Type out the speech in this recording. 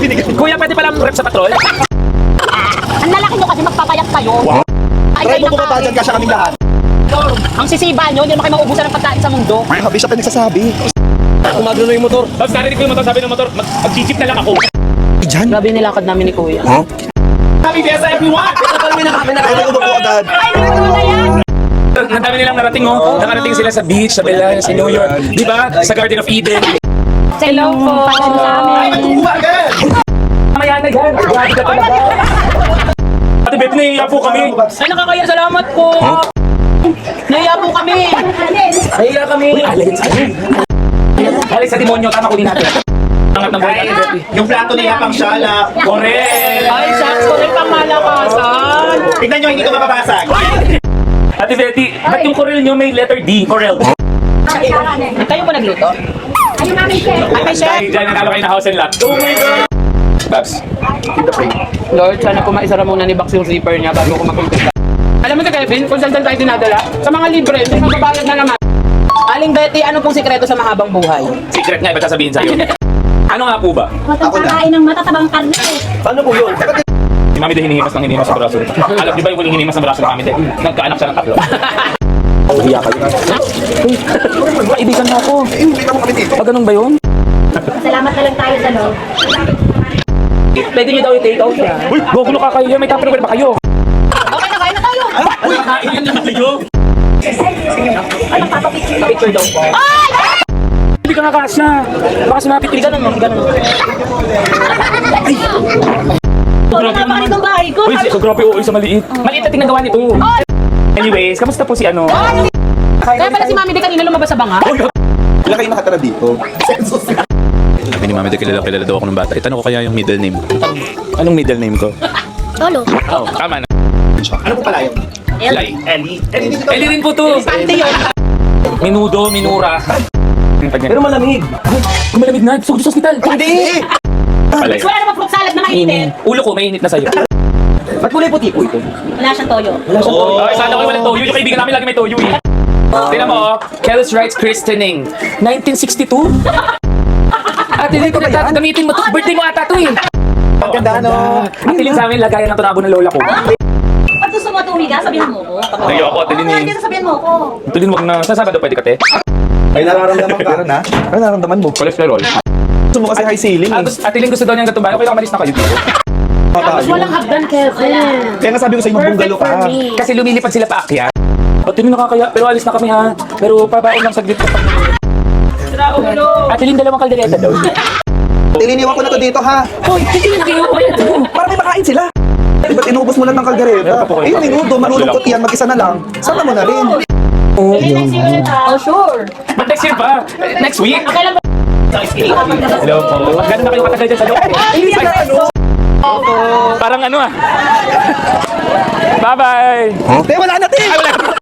Kuya, pwede palang rep sa patrol? Ang lalaki nyo kasi magpapayat kayo. Wow. Ay, Try kayo mo bumabadyan ka siya kaming lahat. Ang sisiba nyo, hindi naman kayo mauubusan ng pagkain sa mundo. Habi siya pa nagsasabi. Kumagano na yung motor. Tapos narinig ko yung motor, sabi ng motor, mag-jeep na lang ako. Diyan? Grabe nilakad namin ni Kuya. Huh? Happy fiesta everyone! Pwede ko ba agad? Ay, ano na yan? Ang dami nilang narating, oh. Nakarating sila sa beach, sa Bella, sa New York. Di ba? Sa Garden of Eden. Hello po. Ay, matukuha agad! Mamaya na yan. Grabe ka talaga. Ate Beth, nahiya po kami. Ay, nakakaya. Salamat po. Nahiya po kami. Nahiya kami. Uy, Alex. Alex, sa demonyo, tama kunin natin. Angat ng buhay, Ate Betty. Yung plato niya pang shala. Correct! Ay, shucks ko rin pang malakasan. Tignan nyo, hindi ko mapapasag. Ate Betty, ba't yung Corel nyo may letter D? Corel. Kayo po nagluto? Ay, may chef. Dahil dyan, nanalo kayo na house and lot. Oh my God! Babs. Lord, sana po maisara muna ni Bax yung zipper niya bago ko mapunta. Alam mo ka, Kevin, kung saan tayo dinadala? Sa mga libre, may magbabayad na naman. Aling Betty, ano pong sikreto sa mahabang buhay? Secret nga, iba sasabihin sa'yo. Ano nga po ba? Matatabain ng matatabang karne. Paano po yun? Si Mami din hinihimas ng hinihimas sa braso. Alam, di ba yung hinihimas ng braso ng Mami din? Nagkaanak siya ng tatlo. Hiya kayo. Kaibigan mo ako. Hindi mo kami dito. Pag ganun ba yun? Salamat na lang tayo sa loob. Pwede niyo daw i-take out yan. Uy, gugulo ka kayo. May tupperware ba kayo? Okay na, kain na tayo. Uy, kain na kayo. Ano, papapicture daw po. Hindi ka nakasya. Baka sumapit ka naman. Ganun. Wala ka pa itong bahay ko. Uy, grabe oo, sa maliit. Maliit na tingnan gawa nito. Anyways, kamusta po si ano? Kaya pala si Mami di kanina lumabas sa banga. Wala kayo nakatara dito. Sabi ni Mami, kilala daw ako ng bata. Itanong ko kaya yung middle name. Anong middle name ko? Lolo. Oo, tama na. Ano po pala yun? Ellie. Ellie rin po to. Panty yun. Minudo, minura. Pero malamig. Kung malamig na, gusto ko sa hospital. Hindi! Palay. Wala naman fruit salad na mainit. Ulo ko, mainit na sa'yo. Ba't kulay puti po ito? Wala siyang toyo. Oh, sana ko walang toyo. Yung kaibigan namin lagi may toyo eh. Tingnan mo, Kellis Wright's christening. 1962? Ate Lynn, kung gamitin mo to, birthday mo ata to eh. Ang ganda, no? Ate Lynn, sa amin, lagayan ng tunabo ng lola ko. Pag gusto mo tumiga, sabihan mo ko. Ayoko, Ate Lynn eh. Dito sabihan mo ko. Ate Lynn, wag na. Sa Sabado pwede ka, te? May nararamdaman ka na? Ano nararamdaman mo? Cholesterol. Gusto mo kasi high ceiling eh. Ate Lynn, gusto daw niyang gatong bahay. Okay lang, malis na kayo dito. Walang hagdan, Kevin. Kaya nga sabi ko sa'yo, magbunggalo ka. Kasi lumilipad sila pa akyat. Ate Lynn, nakakaya. Pero alis na kami ha. Pero pabaon lang saglit kapag Ate Lynn, dalawang kaldereta daw. Tiliniwan ko na to dito ha. Hoy, hindi kayo. Para may makain sila. Eh, ba't inubos mo lang ng kaldereta? Eh, yung minudo, malulungkot yan, mag-isa na lang. Sama mo na rin. Oh, sure. But next year pa. Next week. Kailan ba? Hello po. Gano'n na kayo katagal dyan sa loob? Parang ano ah. Bye-bye. Te, wala na, te! Ay, wala.